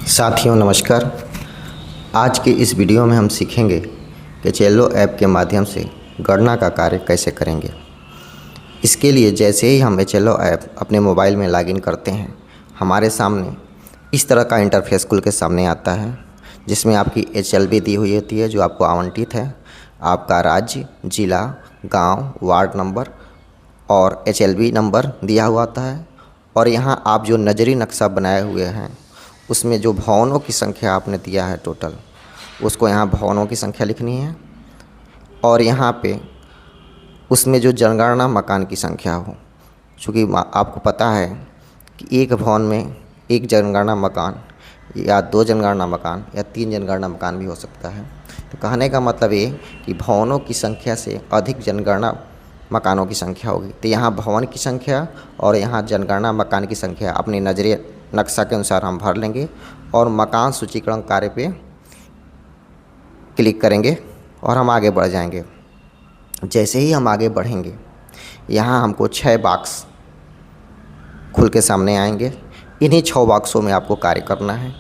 साथियों नमस्कार। आज के इस वीडियो में हम सीखेंगे कि चेलो ऐप के माध्यम से गणना का कार्य कैसे करेंगे। इसके लिए जैसे ही हम चेलो ऐप अपने मोबाइल में लॉगिन करते हैं, हमारे सामने इस तरह का इंटरफेस खुल के सामने आता है, जिसमें आपकी HLB दी हुई होती है जो आपको आवंटित है, आपका राज्य, जिला, गांव, वार्ड नंबर और HLB नंबर दिया हुआ आता है। और यहाँ आप जो नज़री नक्शा बनाए हुए हैं उसमें जो भवनों की संख्या आपने दिया है टोटल, उसको यहाँ भवनों की संख्या लिखनी है। और यहाँ पे उसमें जो जनगणना मकान की संख्या हो, चूँकि आपको पता है कि एक भवन में एक जनगणना मकान या 2 जनगणना मकान या 3 जनगणना मकान भी हो सकता है। तो कहने का मतलब ये कि भवनों की संख्या से अधिक जनगणना मकानों की संख्या होगी। तो यहाँ भवन की संख्या और यहाँ जनगणना मकान की संख्या अपनी नजरिए नक्शा के अनुसार हम भर लेंगे और मकान सूचीकरण कार्य पे क्लिक करेंगे और हम आगे बढ़ जाएंगे। जैसे ही हम आगे बढ़ेंगे, यहाँ हमको 6 बॉक्स खुल के सामने आएंगे। इन्हीं 6 बॉक्सों में आपको कार्य करना है।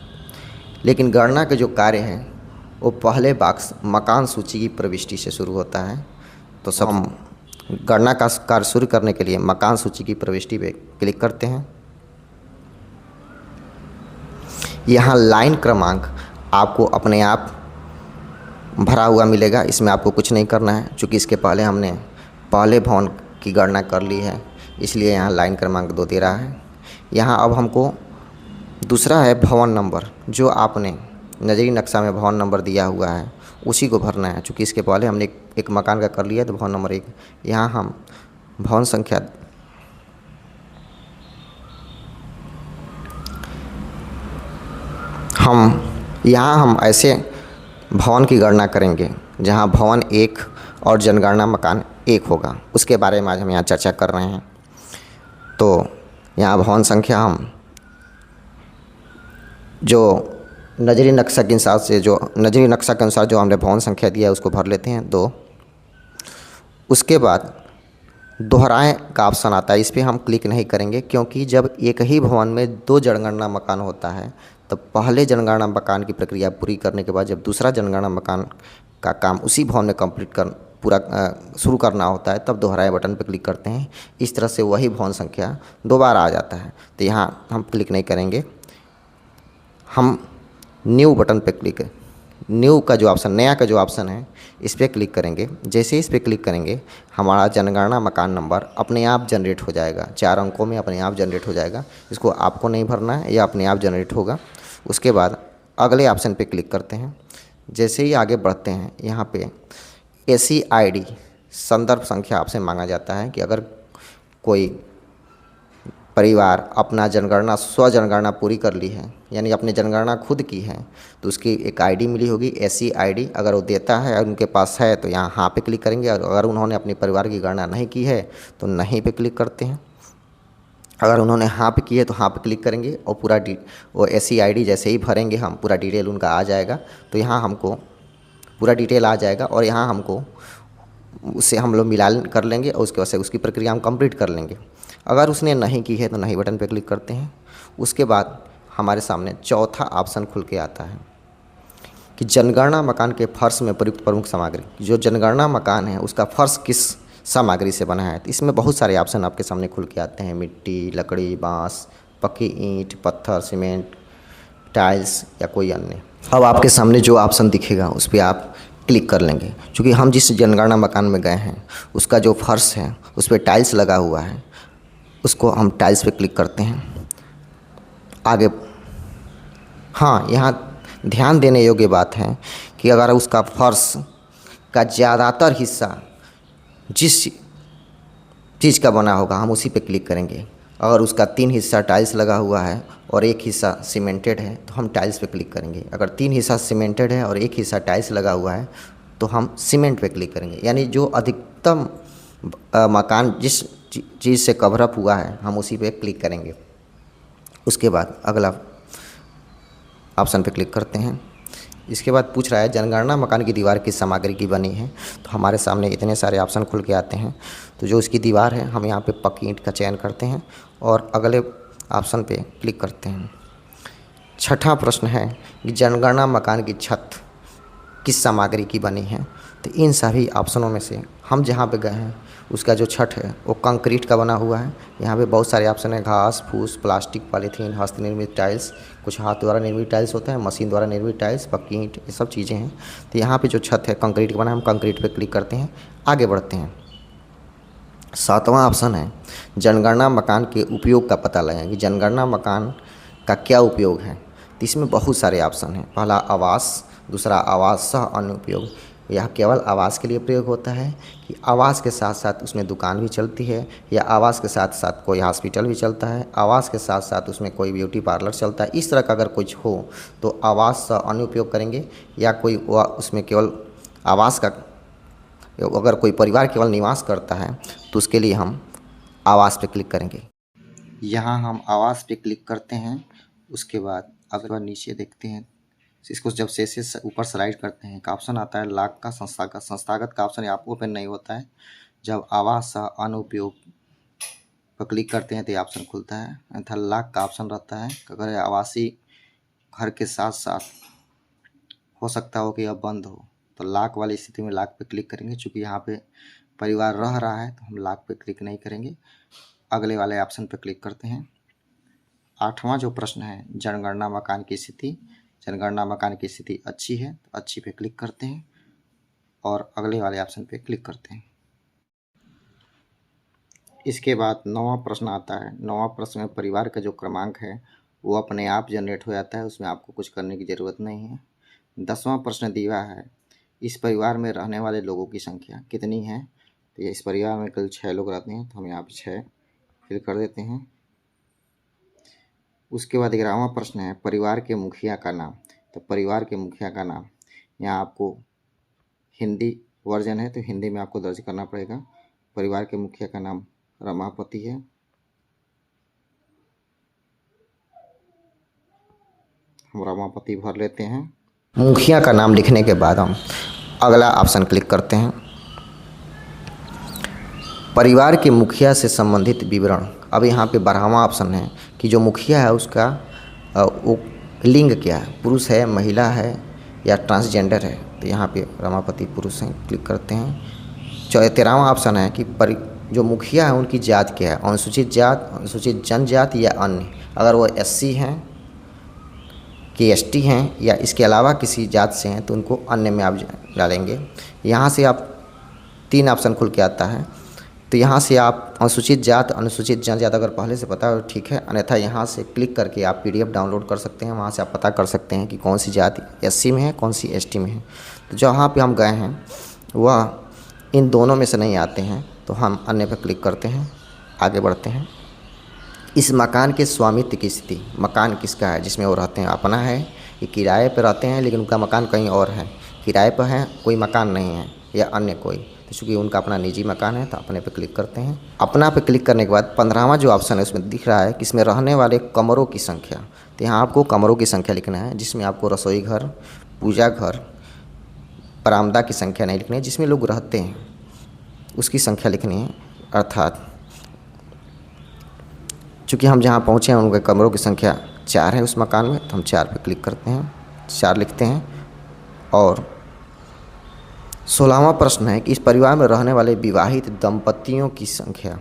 लेकिन गणना के जो कार्य हैं वो पहले बॉक्स मकान सूची की प्रविष्टि से शुरू होता है। तो सब हम गणना का कार्य शुरू करने के लिए मकान सूची की प्रविष्टि पे क्लिक करते हैं। यहाँ लाइन क्रमांक आपको अपने आप भरा हुआ मिलेगा, इसमें आपको कुछ नहीं करना है। चूँकि इसके पहले हमने पहले भवन की गणना कर ली है, इसलिए यहाँ लाइन क्रमांक 2 दे रहा है। यहाँ अब हमको दूसरा है भवन नंबर, जो आपने नजरी नक्शा में भवन नंबर दिया हुआ है उसी को भरना है। चूँकि इसके पहले हमने एक मकान का कर लिया तो भवन नंबर 1। यहाँ हम भवन संख्या हम ऐसे भवन की गणना करेंगे जहाँ भवन 1 और जनगणना मकान 1 होगा। उसके बारे में आज हम यहाँ चर्चा कर रहे हैं। तो यहाँ भवन संख्या हम जो नजरी नक्शा के अनुसार जो हमने भवन संख्या दिया है उसको भर लेते हैं 2। उसके बाद दोहराएं का ऑप्शन आता है, इस पर हम क्लिक नहीं करेंगे, क्योंकि जब एक ही भवन में 2 जनगणना मकान होता है तो पहले जनगणना मकान की प्रक्रिया पूरी करने के बाद जब दूसरा जनगणना मकान का काम उसी भवन में पूरा शुरू करना होता है, तब दोहराए बटन पर क्लिक करते हैं। इस तरह से वही भवन संख्या दोबारा आ जाता है। तो यहाँ हम क्लिक नहीं करेंगे, हम न्यू बटन पे क्लिक न्यू का जो ऑप्शन, नया का जो ऑप्शन है, इस पर क्लिक करेंगे। जैसे इस पर क्लिक करेंगे, हमारा जनगणना मकान नंबर अपने आप जनरेट हो जाएगा, 4 अंकों में अपने आप जनरेट हो जाएगा। इसको आपको नहीं भरना है, यह अपने आप जनरेट होगा। उसके बाद अगले ऑप्शन पे क्लिक करते हैं। जैसे ही आगे बढ़ते हैं, यहाँ पे SCID संदर्भ संख्या आपसे मांगा जाता है कि अगर कोई परिवार अपना स्व जनगणना पूरी कर ली है, यानी अपनी जनगणना खुद की है, तो उसकी एक ID मिली होगी SCID। अगर वो देता है और उनके पास है तो यहाँ हाँ पे क्लिक करेंगे, और अगर उन्होंने अपने परिवार की गणना नहीं की है तो नहीं पे क्लिक करते हैं। अगर उन्होंने हाँ पे की है तो हाँ पे क्लिक करेंगे और पूरा वो SCID जैसे ही भरेंगे हम, पूरा डिटेल उनका आ जाएगा। तो यहाँ हमको पूरा डिटेल आ जाएगा और यहाँ हमको उससे हम लोग मिलान कर लेंगे और उसके बाद से उसकी प्रक्रिया हम कंप्लीट कर लेंगे। अगर उसने नहीं की है तो नहीं बटन पे क्लिक करते हैं। उसके बाद हमारे सामने चौथा ऑप्शन खुल के आता है कि जनगणना मकान के फर्श में प्रयुक्त प्रमुख सामग्री। जो जनगणना मकान है उसका फर्श किस सामग्री से बना है। तो इसमें बहुत सारे ऑप्शन आपके सामने खुल के आते हैं, मिट्टी, लकड़ी, बाँस, पक्की ईंट, पत्थर, सीमेंट, टाइल्स या कोई अन्य। अब आपके सामने जो ऑप्शन दिखेगा उस पर आप क्लिक कर लेंगे। क्योंकि हम जिस जनगणना मकान में गए हैं उसका जो फर्श है उस पर टाइल्स लगा हुआ है, उसको हम टाइल्स पे क्लिक करते हैं। आगे हाँ, यहाँ ध्यान देने योग्य बात है कि अगर उसका फर्श का ज़्यादातर हिस्सा जिस चीज़ का बना होगा हम उसी पे क्लिक करेंगे। अगर उसका 3 हिस्सा टाइल्स लगा हुआ है और 1 हिस्सा सीमेंटेड है तो हम टाइल्स पे क्लिक करेंगे। अगर 3 हिस्सा सीमेंटेड है और 1 हिस्सा टाइल्स लगा हुआ है तो हम सीमेंट पे क्लिक करेंगे। यानी जो अधिकतम मकान जिस चीज़ से कवर अप हुआ है हम उसी पे क्लिक करेंगे। उसके बाद अगला ऑप्शन पे क्लिक करते हैं। इसके बाद पूछ रहा है जनगणना मकान की दीवार किस सामग्री की बनी है। तो हमारे सामने इतने सारे ऑप्शन खुल के आते हैं। तो जो इसकी दीवार है हम यहाँ पे पक्की ईंट का चयन करते हैं और अगले ऑप्शन पे क्लिक करते हैं। छठा प्रश्न है कि जनगणना मकान की छत किस सामग्री की बनी है। तो इन सभी ऑप्शनों में से हम जहाँ पे गए हैं उसका जो छत है वो कंक्रीट का बना हुआ है। यहाँ पे बहुत सारे ऑप्शन है, घास फूस, प्लास्टिक, पॉलीथीन, हस्त निर्मित टाइल्स, कुछ हाथ द्वारा निर्मित टाइल्स होते हैं, मशीन द्वारा निर्मित टाइल्स, पक्की ईंट, ये सब चीज़ें हैं। तो यहाँ पे जो छत है कंक्रीट का बना है, हम कंक्रीट पे क्लिक करते हैं, आगे बढ़ते हैं। सातवां ऑप्शन है जनगणना मकान के उपयोग का पता लगाएं कि जनगणना मकान का क्या उपयोग है। तो इसमें बहुत सारे ऑप्शन हैं। पहला आवास, दूसरा आवास सह अन्य उपयोग। यह केवल आवास के लिए प्रयोग होता है कि आवास के साथ साथ उसमें दुकान भी चलती है, या आवास के साथ साथ कोई हॉस्पिटल भी चलता है, आवास के साथ साथ उसमें कोई ब्यूटी पार्लर चलता है। इस तरह का अगर कुछ हो तो आवास सह अन्य उपयोग करेंगे। या कोई उसमें केवल आवास का, अगर कोई परिवार केवल निवास करता है तो उसके लिए हम आवास पे क्लिक करेंगे। यहाँ हम आवास पे क्लिक करते हैं। उसके बाद अगर नीचे देखते हैं, इसको जब से ऊपर स्लाइड करते हैं, एक ऑप्शन आता है लाभ का संस्थागत। संस्थागत का ऑप्शन यहाँ ओपन नहीं होता है। जब आवास अनुपयोग पर क्लिक करते हैं तो ये ऑप्शन खुलता है, अन्यथा लाख का ऑप्शन रहता है। अगर आवासीय घर के साथ साथ हो सकता हो कि यह बंद हो तो लाख वाली स्थिति में लाख पे क्लिक करेंगे। चूँकि यहाँ पे परिवार रह रहा है तो हम लाख पे क्लिक नहीं करेंगे, अगले वाले ऑप्शन पे क्लिक करते हैं। आठवां जो प्रश्न है जनगणना मकान की स्थिति। जनगणना मकान की स्थिति अच्छी है तो अच्छी पे क्लिक करते हैं और अगले वाले ऑप्शन पे क्लिक करते हैं। इसके बाद नौवां प्रश्न आता है। नौवां प्रश्न में परिवार का जो क्रमांक है वो अपने आप जनरेट हो जाता है, उसमें आपको कुछ करने की ज़रूरत नहीं है। 10वां प्रश्न दिया है इस परिवार में रहने वाले लोगों की संख्या कितनी है। तो इस परिवार में कल 6 लोग रहते हैं तो हम यहाँ पे 6 फिल कर देते हैं। उसके बाद 11वां प्रश्न है परिवार के मुखिया का नाम। तो परिवार के मुखिया का नाम यहाँ आपको हिंदी वर्जन है तो हिंदी में आपको दर्ज करना पड़ेगा। परिवार के मुखिया का नाम रमापति है। हम रमापति भर लेते हैं। मुखिया का नाम लिखने के बाद हम अगला ऑप्शन क्लिक करते हैं। परिवार के मुखिया से संबंधित विवरण। अब यहाँ पे 12वां ऑप्शन है कि जो मुखिया है उसका वो लिंग क्या है, पुरुष है, महिला है या ट्रांसजेंडर है। तो यहाँ पे रमापति पुरुष हैं, क्लिक करते हैं। 13वां ऑप्शन है कि जो मुखिया है उनकी जात क्या है, अनुसूचित जात, अनुसूचित जनजाति या अन्य। अगर वो SC हैं कि ST हैं या इसके अलावा किसी जात से हैं तो उनको अन्य में आप डालेंगे। यहाँ से आप 3 ऑप्शन खुल के आता है। तो यहाँ से आप अनुसूचित जात, अनुसूचित जनजाति अगर पहले से पता हो ठीक है, अन्यथा यहाँ से क्लिक करके आप PDF डाउनलोड कर सकते हैं। वहाँ से आप पता कर सकते हैं कि कौन सी जाति SC में है, कौन सी ST में है। तो जहाँ पे हम गए हैं वह इन दोनों में से नहीं आते हैं तो हम अन्य पर क्लिक करते हैं, आगे बढ़ते हैं। इस मकान के स्वामित्व की स्थिति। मकान किसका है जिसमें वो रहते हैं, अपना है, ये किराए पर रहते हैं लेकिन उनका मकान कहीं और है, किराए पर है, कोई मकान नहीं है, या अन्य कोई। तो चूँकि उनका अपना निजी मकान है तो अपने पे क्लिक करते हैं। अपना पे क्लिक करने के बाद 15वां जो ऑप्शन है उसमें दिख रहा है कि इसमें रहने वाले कमरों की संख्या। तो यहाँ आपको कमरों की संख्या लिखना है, जिसमें आपको रसोई घर, पूजा घर, बरामदा की संख्या नहीं लिखनी है, जिसमें लोग रहते हैं उसकी संख्या लिखनी है। अर्थात चूँकि हम जहाँ पहुँचे हैं उनके कमरों की संख्या 4 है उस मकान में, तो हम 4 पे क्लिक करते हैं, 4 लिखते हैं। और 16वां प्रश्न है कि इस परिवार में रहने वाले विवाहित दंपतियों की संख्या।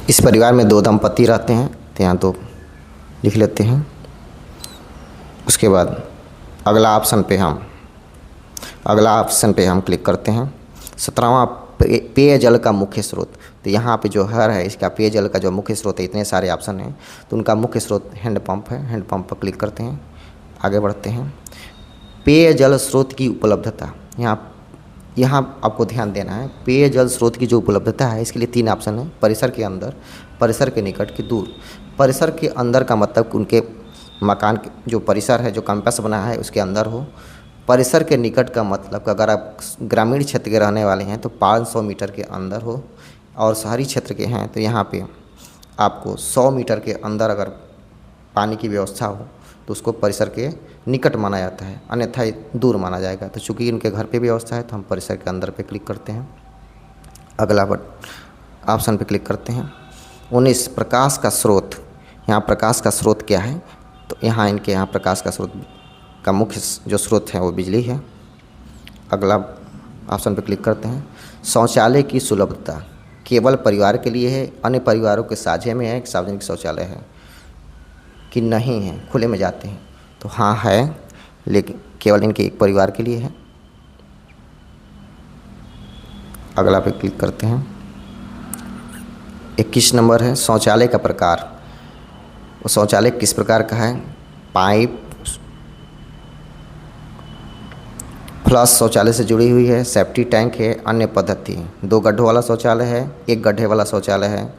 इस परिवार में 2 दंपति रहते हैं तो यहाँ 2 लिख लेते हैं। उसके बाद अगला ऑप्शन पे हम क्लिक करते हैं। 17वां पेयजल का मुख्य स्रोत। तो यहाँ पे जो घर है इसका पेयजल का जो मुख्य स्रोत है, इतने सारे ऑप्शन हैं तो उनका मुख्य स्रोत हैंडपंप है, हैंडपंप पर क्लिक करते हैं, आगे बढ़ते हैं। पेयजल स्रोत की उपलब्धता। यहाँ आपको ध्यान देना है, पेयजल स्रोत की जो उपलब्धता है इसके लिए 3 ऑप्शन है। परिसर के अंदर, परिसर के निकट, की दूर। परिसर के अंदर का मतलब उनके मकान के जो परिसर है, जो कैंपस बना है उसके अंदर हो। परिसर के निकट का मतलब अगर आप ग्रामीण क्षेत्र के रहने वाले हैं तो 500 मीटर के अंदर हो, और शहरी क्षेत्र के हैं तो यहाँ पे आपको 100 मीटर के अंदर अगर पानी की व्यवस्था हो तो उसको परिसर के निकट माना जाता है, अन्यथा दूर माना जाएगा। तो चूँकि इनके घर पे व्यवस्था है तो हम परिसर के अंदर पे क्लिक करते हैं, अगला ऑप्शन पे क्लिक करते हैं। 19 प्रकाश का स्रोत। यहाँ प्रकाश का स्रोत क्या है, तो यहाँ इनके यहाँ प्रकाश का स्रोत का मुख्य जो स्रोत है वो बिजली है। अगला ऑप्शन पर क्लिक करते हैं। शौचालय की सुलभता केवल परिवार के लिए है, अन्य परिवारों के साझे में है, सार्वजनिक शौचालय है कि नहीं है, खुले में जाते हैं? तो हाँ है, लेकिन केवल इनके एक परिवार के लिए है। अगला पे क्लिक करते हैं। 21 नंबर है शौचालय का प्रकार। वो शौचालय किस प्रकार का है? पाइप, फ्लश शौचालय से जुड़ी हुई है, सेफ्टी टैंक है, अन्य पद्धति। 2 गड्ढों वाला शौचालय है, 1 गड्ढे वाला शौचालय है,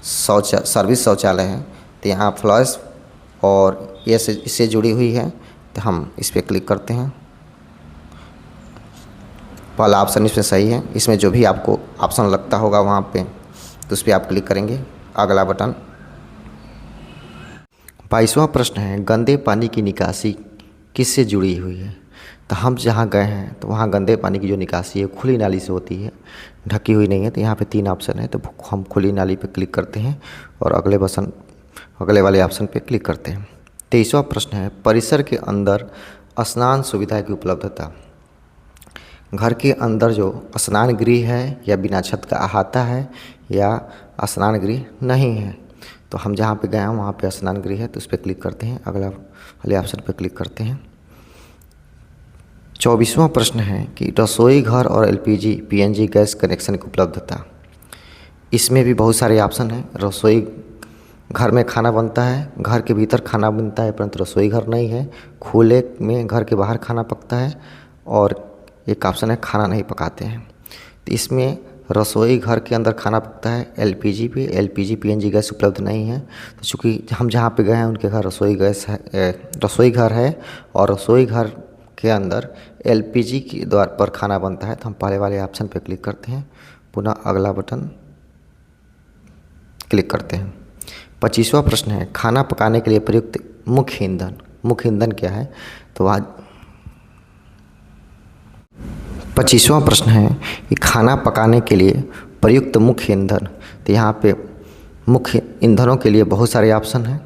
सर्विस शौचालय है। तो यहाँ फ्लश और ये इससे जुड़ी हुई है, तो हम इस पर क्लिक करते हैं। पहला ऑप्शन इसमें सही है। इसमें जो भी आपको ऑप्शन लगता होगा वहाँ पे तो उस पर आप क्लिक करेंगे। अगला बटन 22वां प्रश्न है गंदे पानी की निकासी किससे जुड़ी हुई है? तो हम जहाँ गए हैं तो वहाँ गंदे पानी की जो निकासी है खुली नाली से होती है, ढकी हुई नहीं है। तो यहाँ पे 3 ऑप्शन है, तो हम खुली नाली पे क्लिक करते हैं और अगले वाले ऑप्शन पे क्लिक करते हैं। 23वां प्रश्न है परिसर के अंदर स्नान सुविधा की उपलब्धता। घर के अंदर जो स्नान गृह है या बिना छत का अहाता है या स्नान गृह नहीं है। तो हम जहाँ पे गए हैं वहाँ पे स्नान गृह है, तो उस पर क्लिक करते हैं। अगला वाले ऑप्शन पे क्लिक करते हैं। 24वां प्रश्न है कि रसोई घर और एलपीजी पीएनजी गैस कनेक्शन की उपलब्धता। इसमें भी बहुत सारे ऑप्शन हैं। रसोई घर में खाना बनता है, घर के भीतर खाना बनता है, परंतु रसोई घर नहीं है। खुले में घर के बाहर खाना पकता है, और एक ऑप्शन है खाना नहीं पकाते हैं। तो इसमें रसोई घर के अंदर खाना पकता है, एलपीजी पे एलपीजी पीएनजी गैस उपलब्ध नहीं है। तो चूँकि हम जहाँ पे गए हैं उनके घर रसोई घर है और रसोई घर के अंदर एलपीजी के द्वार पर खाना बनता है, तो हम पहले वाले ऑप्शन पे क्लिक करते हैं। पुनः अगला बटन क्लिक करते हैं। 25वां प्रश्न है खाना पकाने के लिए प्रयुक्त मुख्य ईंधन। मुख्य ईंधन क्या है? तो आज 25वां प्रश्न है कि खाना पकाने के लिए प्रयुक्त मुख्य ईंधन। तो यहाँ पे मुख्य ईंधनों के लिए बहुत सारे ऑप्शन हैं।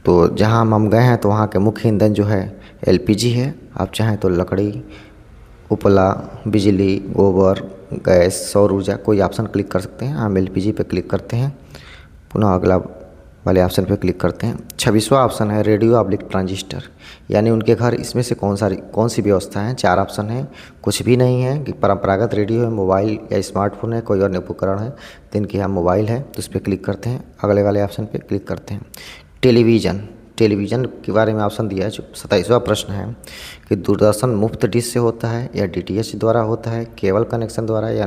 तो जहाँ हम गए हैं तो वहाँ के मुख्य ईंधन जो है एलपीजी है। आप चाहें तो लकड़ी, उपला, बिजली, गोबर, गैस, सौर ऊर्जा कोई ऑप्शन क्लिक कर सकते हैं। हम एलपीजी पे क्लिक करते हैं। पुनः अगला वाले ऑप्शन पे क्लिक करते हैं। 26वां ऑप्शन है रेडियो ऑब्लिक ट्रांजिस्टर, यानी उनके घर इसमें से कौन सी व्यवस्था है? 4 ऑप्शन है। कुछ भी नहीं है कि परंपरागत रेडियो है, मोबाइल या स्मार्टफोन है, कोई और उपकरण है। तो इनके यहाँ मोबाइल है, तो उस पर क्लिक करते हैं। अगले वाले ऑप्शन पे क्लिक करते हैं। टेलीविज़न के बारे में ऑप्शन दिया है। 27वां प्रश्न है कि दूरदर्शन मुफ्त डिश से होता है या डीटीएच द्वारा होता है, केबल कनेक्शन द्वारा या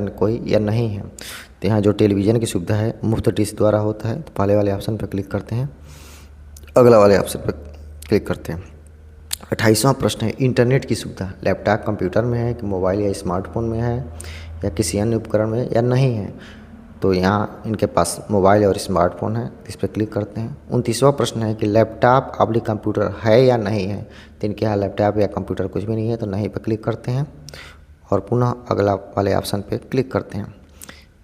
नहीं है। तो यहाँ जो टेलीविज़न की सुविधा है मुफ्त डिश द्वारा होता है, तो पहले वाले ऑप्शन पर क्लिक करते हैं। अगला वाले ऑप्शन पर क्लिक करते हैं। 28वां प्रश्न है इंटरनेट की सुविधा लैपटॉप कंप्यूटर में है कि मोबाइल या स्मार्टफोन में है या किसी अन्य उपकरण में या नहीं है। तो यहाँ इनके पास मोबाइल और स्मार्टफोन है, इस पर क्लिक करते हैं। 29वां प्रश्न है कि लैपटॉप ऑब्लिक कंप्यूटर है या नहीं है। तो इनके यहाँ लैपटॉप या कंप्यूटर कुछ भी नहीं है, तो नहीं पर क्लिक करते हैं और पुनः अगला वाले ऑप्शन पे क्लिक करते हैं।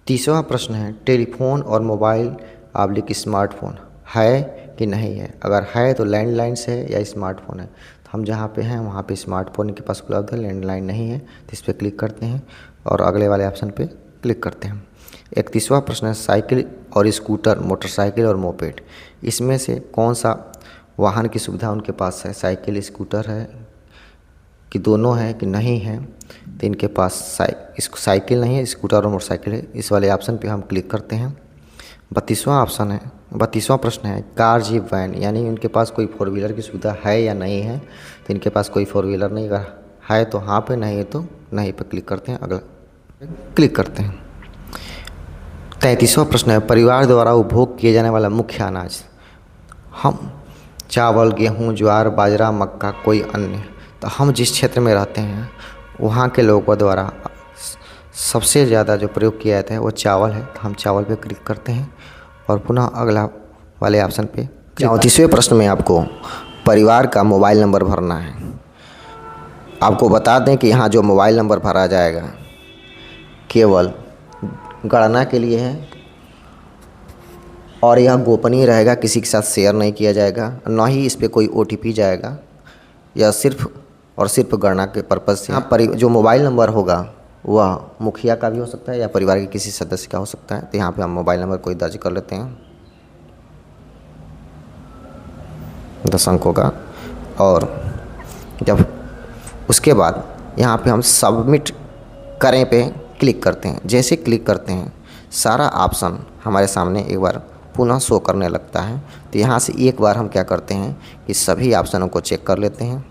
30वां प्रश्न है टेलीफोन और मोबाइल ऑब्लिक स्मार्टफोन है कि नहीं है। अगर है तो लैंडलाइन से है या स्मार्टफोन है। तो हम जहाँ पे हैं वहाँ पे स्मार्टफोन इनके पास उपलब्ध है, लैंडलाइन नहीं है, तो इस पर क्लिक करते हैं और अगले वाले ऑप्शन पे क्लिक करते हैं। 31वां प्रश्न है साइकिल और स्कूटर, मोटरसाइकिल और मोपेड, इसमें से कौन सा वाहन की सुविधा उनके पास है? साइकिल स्कूटर है कि दोनों है कि नहीं है। तो इनके पास साइकिल नहीं है, स्कूटर और मोटरसाइकिल है। इस वाले ऑप्शन पे हम क्लिक करते हैं। 32वां प्रश्न है कार जीप वैन, यानी उनके पास कोई 4 व्हीलर की सुविधा है या नहीं है। तो इनके पास कोई 4 व्हीलर नहीं, अगर है तो हाँ पे, नहीं है तो नहीं पे क्लिक करते हैं। अगला क्लिक करते हैं। 33वां प्रश्न है परिवार द्वारा उपभोग किए जाने वाला मुख्य अनाज। हम चावल, गेहूँ, ज्वार, बाजरा, मक्का, कोई अन्य। तो हम जिस क्षेत्र में रहते हैं वहाँ के लोगों द्वारा सबसे ज़्यादा जो प्रयोग किया जाता है वो चावल है। तो हम चावल पे क्लिक करते हैं और पुनः अगला वाले ऑप्शन पे। 34वें प्रश्न में आपको परिवार का मोबाइल नंबर भरना है। आपको बता दें कि यहाँ जो मोबाइल नंबर भरा जाएगा केवल गणना के लिए है, और यह गोपनीय रहेगा, किसी के साथ शेयर नहीं किया जाएगा, ना ही इस पर कोई OTP जाएगा। यह सिर्फ और सिर्फ गणना के पर्पज़ से। यहाँ जो मोबाइल नंबर होगा वह मुखिया का भी हो सकता है या परिवार के किसी सदस्य का हो सकता है। तो यहाँ पे हम मोबाइल नंबर कोई दर्ज कर लेते हैं 10 अंकों का, और जब उसके बाद यहाँ पे हम सबमिट करें पे क्लिक करते हैं। जैसे क्लिक करते हैं सारा ऑप्शन हमारे सामने एक बार पुनः शो करने लगता है। तो यहाँ से एक बार हम क्या करते हैं कि सभी ऑप्शनों को चेक कर लेते हैं,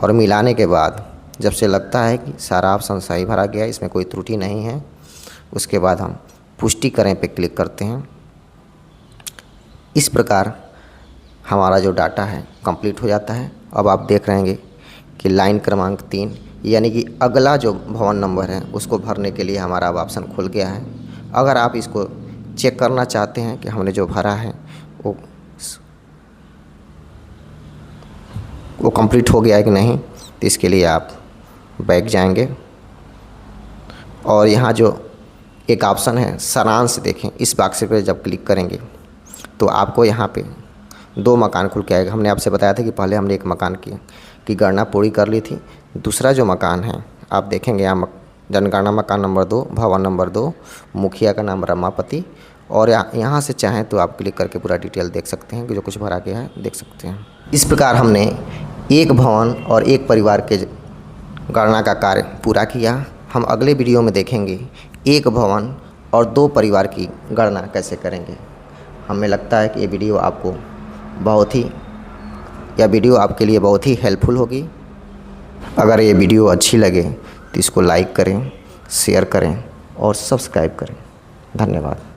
और मिलाने के बाद जब से लगता है कि सारा ऑप्शन सही भरा गया, इसमें कोई त्रुटि नहीं है, उसके बाद हम पुष्टि करें पे क्लिक करते हैं। इस प्रकार हमारा जो डाटा है कंप्लीट हो जाता है। अब आप देख रहे हैं कि लाइन क्रमांक 3 यानी कि अगला जो भवन नंबर है उसको भरने के लिए हमारा अब ऑप्शन खुल गया है। अगर आप इसको चेक करना चाहते हैं कि हमने जो भरा है वो कंप्लीट हो गया है कि नहीं, तो इसके लिए आप बैक जाएंगे और यहाँ जो एक ऑप्शन है सारांश देखें, इस बॉक्स पे जब क्लिक करेंगे तो आपको यहाँ पे 2 मकान खुल के आएगा। हमने आपसे बताया था कि पहले हमने एक मकान की गणना पूरी कर ली थी। दूसरा जो मकान है आप देखेंगे यहाँ जनगणना मकान नंबर 2, भवन नंबर 2, मुखिया का नाम रमापति, और यहाँ से चाहें तो आप क्लिक करके पूरा डिटेल देख सकते हैं कि जो कुछ भरा गया है देख सकते हैं। इस प्रकार हमने एक भवन और एक परिवार के गणना का कार्य पूरा किया। हम अगले वीडियो में देखेंगे एक भवन और 2 परिवार की गणना कैसे करेंगे। हमें लगता है कि ये वीडियो आपके लिए बहुत ही हेल्पफुल होगी। अगर ये वीडियो अच्छी लगे तो इसको लाइक करें, शेयर करें और सब्सक्राइब करें। धन्यवाद।